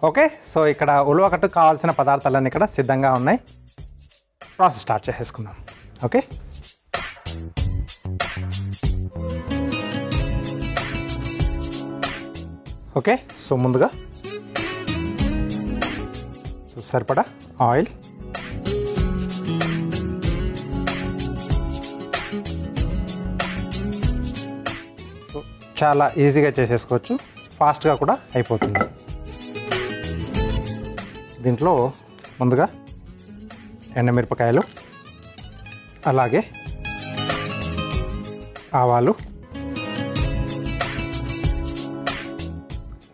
Okay, so ఇక్కడ ఉలవకట్టుకు కావాల్సిన పదార్థాలన్నీ ఇక్కడ సిద్ధంగా ఉన్నాయి. ప్రాసెస్ స్టార్ట్ చేసేసుకుందాం. ఓకే, ఓకే సో ముందుగా సరిపడా ఆయిల్, చాలా ఈజీగా చేసేసుకోవచ్చు, ఫాస్ట్గా కూడా అయిపోతుంది. దీంట్లో ముందుగా ఎండుమిరపకాయలు, అలాగే ఆవాలు,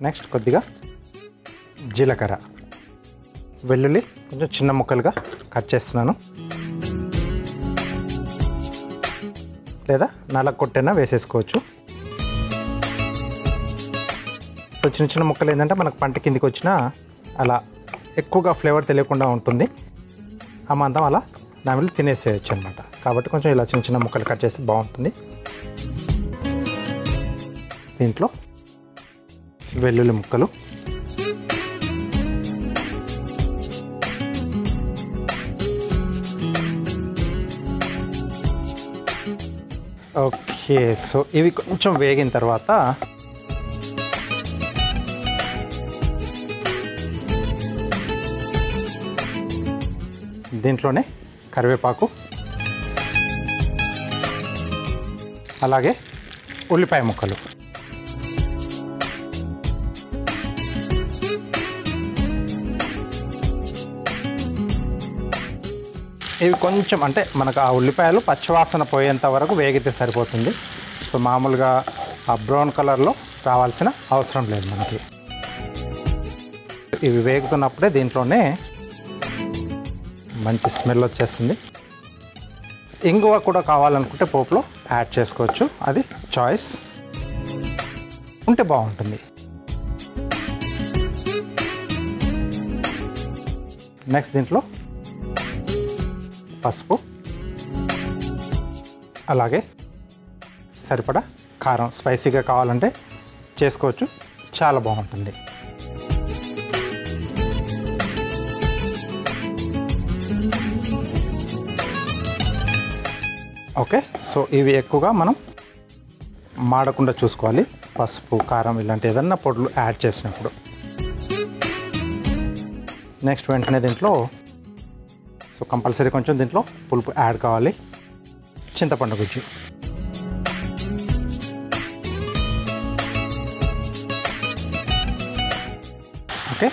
నెక్స్ట్ కొద్దిగా జీలకర్ర, వెల్లుల్లి కొంచెం చిన్న ముక్కలుగా కట్ చేస్తున్నాను, లేదా నలగొట్టైనా వేసేసుకోవచ్చు. సో చిన్న చిన్న ముక్కలు ఏంటంటే మనకు పంట కిందికి వచ్చినా అలా ఎక్కువగా ఫ్లేవర్ తెలియకుండా ఉంటుంది. ఆ మందం అలా దానిలో తినేసేయచ్చు అనమాట. కాబట్టి కొంచెం ఇలా చిన్న చిన్న ముక్కలు కట్ చేస్తే బాగుంటుంది. దీంట్లో వెల్లుల్లి ముక్కలు, ఓకే సో ఇవి కొంచెం వేగిన తర్వాత దీంట్లోనే కరివేపాకు, అలాగే ఉల్లిపాయ ముక్కలు, ఇవి కొంచెం అంటే మనకు ఆ ఉల్లిపాయలు పచ్చివాసన పోయేంత వరకు వేగితే సరిపోతుంది. సో మామూలుగా ఆ బ్రౌన్ కలర్లో రావాల్సిన అవసరం లేదు మనకి. ఇవి వేగుతున్నప్పుడే దీంట్లోనే మంచి స్మెల్ వచ్చేస్తుంది. ఇంగువ కూడా కావాలనుకుంటే పోపులో యాడ్ చేసుకోవచ్చు, అది చాయిస్, ఉంటే బాగుంటుంది. నెక్స్ట్ దీంట్లో పసుపు, అలాగే సరిపడా కారం, స్పైసీగా కావాలంటే చేసుకోవచ్చు, చాలా బాగుంటుంది. ఓకే సో ఇవి ఎక్కువగా మనం మాడకుండా చూసుకోవాలి, పసుపు కారం ఇలాంటి ఏదన్నా పొడులు యాడ్ చేసినప్పుడు. నెక్స్ట్ వెంటనే దీంట్లో సో కంపల్సరీ కొంచెం దీంట్లో పులుపు యాడ్ కావాలి, చింతపండు గుజ్జు. ఓకే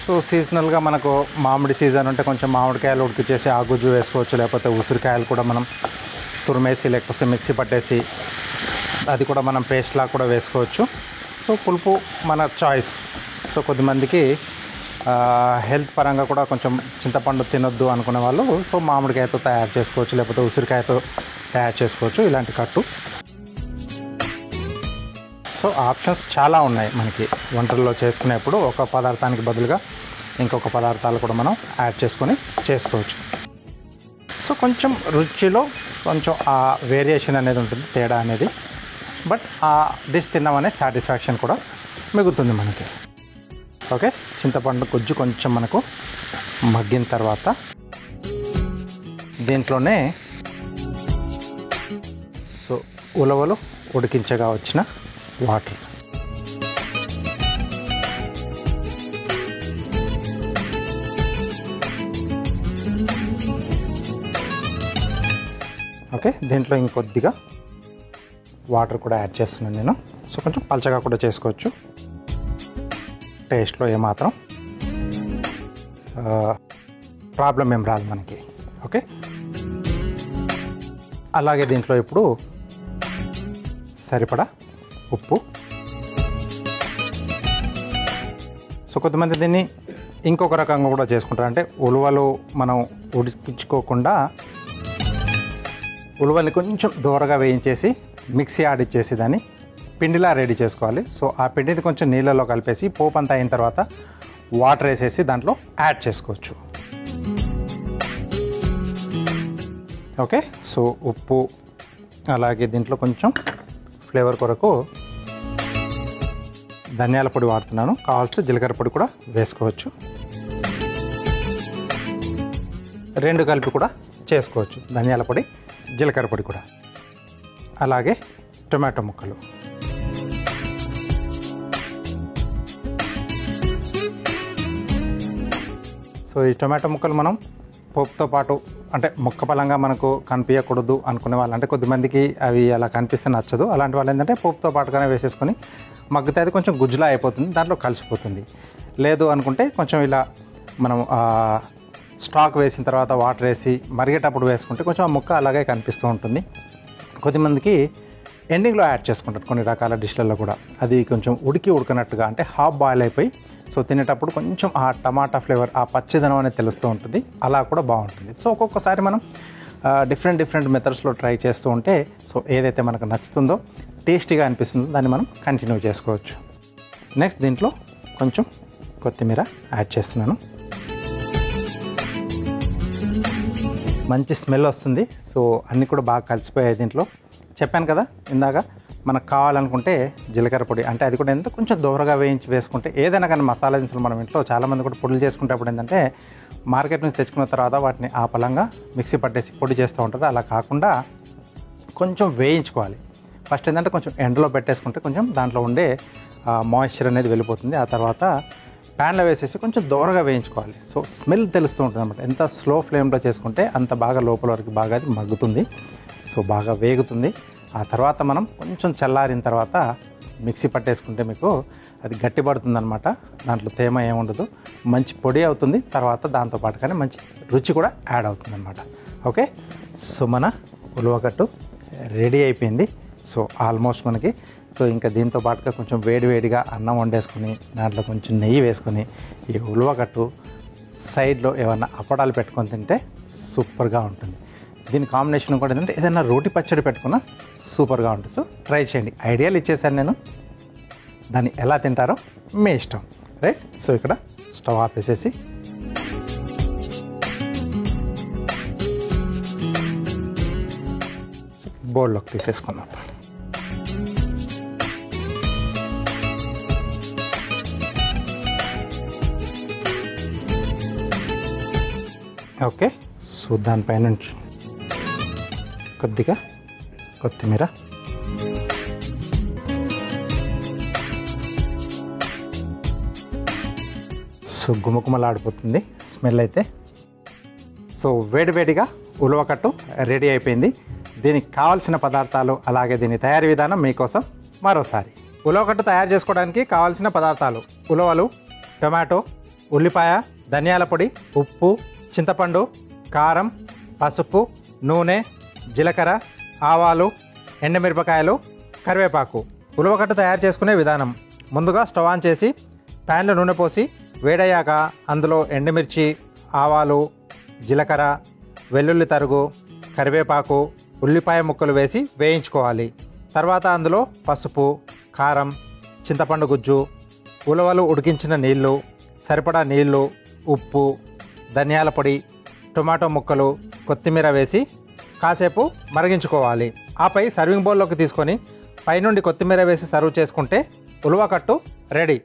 సో సీజనల్గా మనకు మామిడి సీజన్ ఉంటే కొంచెం మామిడికాయలు ఉడికిచ్చేసి ఆ గుజ్జు వేసుకోవచ్చు, లేకపోతే ఉసిరికాయలు కూడా మనం తురిమేసి లేకపోతే మిక్సీ పట్టేసి అది కూడా మనం పేస్ట్లా కూడా వేసుకోవచ్చు. సో పులుపు మన చాయిస్. సో కొద్దిమందికి హెల్త్ పరంగా కూడా కొంచెం చింతపండు తినొద్దు అనుకునే వాళ్ళు సో మామిడికాయతో తయారు చేసుకోవచ్చు, లేకపోతే ఉసిరికాయతో తయారు చేసుకోవచ్చు ఇలాంటి కట్టు. సో ఆప్షన్స్ చాలా ఉన్నాయి మనకి వంటల్లో చేసుకునేప్పుడు. ఒక పదార్థానికి బదులుగా ఇంకొక పదార్థాలు కూడా మనం యాడ్ చేసుకొని చేసుకోవచ్చు. సో కొంచెం రుచిలో కొంచెం ఆ వేరియేషన్ అనేది ఉంటుంది, తేడా అనేది. బట్ ఆ డిష్ తిన్నామనే సాటిస్ఫాక్షన్ కూడా మిగులుతుంది మనకి. ఓకే చింతపండు గుజ్జు కొంచెం మనకు మగ్గిన తర్వాత దీంట్లోనే సో ఉలవలు ఉడికించగా వచ్చిన వాటర్, ఓకే దీంట్లో ఇంకొద్దిగా వాటర్ కూడా యాడ్ చేస్తున్నాను నేను. సో కొంచెం పలచగా కూడా చేసుకోవచ్చు, టేస్ట్లో ఏమాత్రం ప్రాబ్లం ఏం రాదు మనకి. ఓకే అలాగే దీంట్లో ఇప్పుడు సరిపడా ఉప్పు. సో కొంతమంది దీన్ని ఇంకొక రకంగా కూడా చేసుకుంటారు, అంటే ఉలువలు మనం ఉడికించుకోకుండా ఉలువల్ని కొంచెం దూరగా వేయించేసి మిక్సీ ఆడిచ్చేసి దాన్ని పిండిలా రెడీ చేసుకోవాలి. సో ఆ పిండిని కొంచెం నీళ్ళలో కలిపేసి పోపు అంతా అయిన తర్వాత వాటర్ వేసేసి దాంట్లో యాడ్ చేసుకోవచ్చు. ఓకే సో ఉప్పు, అలాగే దీంట్లో కొంచెం ఫ్లేవర్ కొరకు ధనియాల పొడి వాడుతున్నాను, కావాల్సిన జీలకర్ర పొడి కూడా వేసుకోవచ్చు. 2 కలిపి కూడా చేసుకోవచ్చు, ధనియాల పొడి జీలకర్ర పొడి కూడా. అలాగే టొమాటో ముక్కలు, సో ఈ టొమాటో ముక్కలు మనం పోపుతో పాటు అంటే ముక్క పలంగా మనకు కనిపించకూడదు అనుకునే వాళ్ళు, అంటే కొద్దిమందికి అవి అలా కనిపిస్తే నచ్చదు, అలాంటి వాళ్ళు ఏంటంటే పోపుతో పాటుగానే వేసేసుకొని మగ్గితే అది కొంచెం గుజ్జులా అయిపోతుంది, దాంట్లో కలిసిపోతుంది. లేదు అనుకుంటే కొంచెం ఇలా మనం స్టాక్ వేసిన తర్వాత వాటర్ వేసి మరిగేటప్పుడు వేసుకుంటే కొంచెం ఆ ముక్క అలాగే కనిపిస్తూ ఉంటుంది. కొద్దిమందికి ఎండింగ్లో యాడ్ చేసుకుంటారు కొన్ని రకాల డిష్లలో కూడా, అది కొంచెం ఉడకనట్టుగా అంటే హాఫ్ బాయిల్ అయిపోయి సో తినేటప్పుడు కొంచెం ఆ టమాటా ఫ్లేవర్, ఆ పచ్చిదనం అనేది తెలుస్తూ ఉంటుంది, అలా కూడా బాగుంటుంది. సో ఒక్కొక్కసారి మనం డిఫరెంట్ మెథడ్స్లో ట్రై చేస్తూ ఉంటే సో ఏదైతే మనకు నచ్చుతుందో టేస్టీగా అనిపిస్తుందో దాన్ని మనం కంటిన్యూ చేసుకోవచ్చు. నెక్స్ట్ దీంట్లో కొంచెం కొత్తిమీర యాడ్ చేస్తున్నాను, మంచి స్మెల్ వస్తుంది. సో అన్నీ కూడా బాగా కలిసిపోయాయి దీంట్లో. చెప్పాను కదా ఇందాక, మనకు కావాలనుకుంటే జీలకర్ర పొడి, అంటే అది కూడా ఏంటంటే కొంచెం దూరగా వేయించి వేసుకుంటే, ఏదైనా కానీ మసాలా దినుసులు మనం ఇంట్లో చాలామంది కూడా పొడులు చేసుకునేటప్పుడు ఏంటంటే మార్కెట్ నుంచి తెచ్చుకున్న తర్వాత వాటిని ఆ పలంగా మిక్సీ పట్టేసి పొడి చేస్తూ ఉంటారు. అలా కాకుండా కొంచెం వేయించుకోవాలి. ఫస్ట్ ఏంటంటే కొంచెం ఎండలో పెట్టేసుకుంటే కొంచెం దాంట్లో ఉండే మాయిశ్చర్ అనేది వెళ్ళిపోతుంది. ఆ తర్వాత ప్యాన్లో వేసేసి కొంచెం దూరగా వేయించుకోవాలి. సో స్మెల్ తెలుస్తూ ఉంటుంది అనమాట. ఎంత స్లో ఫ్లేమ్లో చేసుకుంటే అంత బాగా లోపల వరకు బాగా అది మగ్గుతుంది, సో బాగా వేగుతుంది. ఆ తర్వాత మనం కొంచెం చల్లారిన తర్వాత మిక్సీ పట్టేసుకుంటే మీకు అది గట్టిపడుతుంది అనమాట, దాంట్లో తేమ ఏముండదు, మంచి పొడి అవుతుంది. తర్వాత దాంతోపాటుగానే మంచి రుచి కూడా యాడ్ అవుతుంది అనమాట. ఓకే, సో మన ఉలవకట్టు రెడీ అయిపోయింది. సో ఆల్మోస్ట్ మనకి సో ఇంకా దీంతో పాటుగా కొంచెం వేడిగా అన్నం వండేసుకొని దాంట్లో కొంచెం నెయ్యి వేసుకొని ఈ ఉలవకట్టు సైడ్లో ఏమన్నా అప్పడాలు పెట్టుకొని తింటే సూపర్గా ఉంటుంది. దీని కాంబినేషన్ కూడా ఏంటంటే ఏదైనా రోటి పచ్చడి పెట్టుకున్నా సూపర్గా ఉంటుంది. సో ట్రై చేయండి. ఐడియాలు ఇచ్చేసాను నేను, దాన్ని ఎలా తింటారో మీ ఇష్టం, రైట్. సో ఇక్కడ స్టవ్ ఆపేసేసి బౌల్లోకి తీసేసుకున్నాం. ఓకే, సో దానిపైన కొద్దిగా కొత్తిమీర, సో గుమగుమలాడిపోతుంది స్మెల్ అయితే. సో వేడిగా ఉలవకట్టు రెడీ అయిపోయింది. దీనికి కావాల్సిన పదార్థాలు అలాగే దీని తయారీ విధానం మీకోసం మరోసారి. ఉలవకట్టు తయారు చేసుకోవడానికి కావాల్సిన పదార్థాలు: ఉలవలు, టొమాటో, ఉల్లిపాయ, ధనియాల పొడి, ఉప్పు, చింతపండు, కారం, పసుపు, నూనె, జీలకర్ర, ఆవాలు, ఎండుమిరపకాయలు, కరివేపాకు. ఉలవకట్టు తయారు చేసుకునే విధానం: ముందుగా స్టవ్ ఆన్ చేసి ప్యాన్లో నూనె పోసి వేడయ్యాక అందులో ఎండుమిర్చి, ఆవాలు, జీలకర్ర, వెల్లుల్లి తరుగు, కరివేపాకు, ఉల్లిపాయ ముక్కలు వేసి వేయించుకోవాలి. తర్వాత అందులో పసుపు, కారం, చింతపండు గుజ్జు, ఉలవలు ఉడికించిన నీళ్లు, సరిపడా నీళ్లు, ఉప్పు, ధనియాల పొడి, టొమాటో ముక్కలు, కొత్తిమీర వేసి కాసేపు మరిగించుకోవాలి. ఆపై సర్వింగ్ బౌల్లోకి తీసుకొని పైనుండి కొత్తిమీర వేసి సర్వ్ చేసుకుంటే ఉలవకట్టు రెడీ.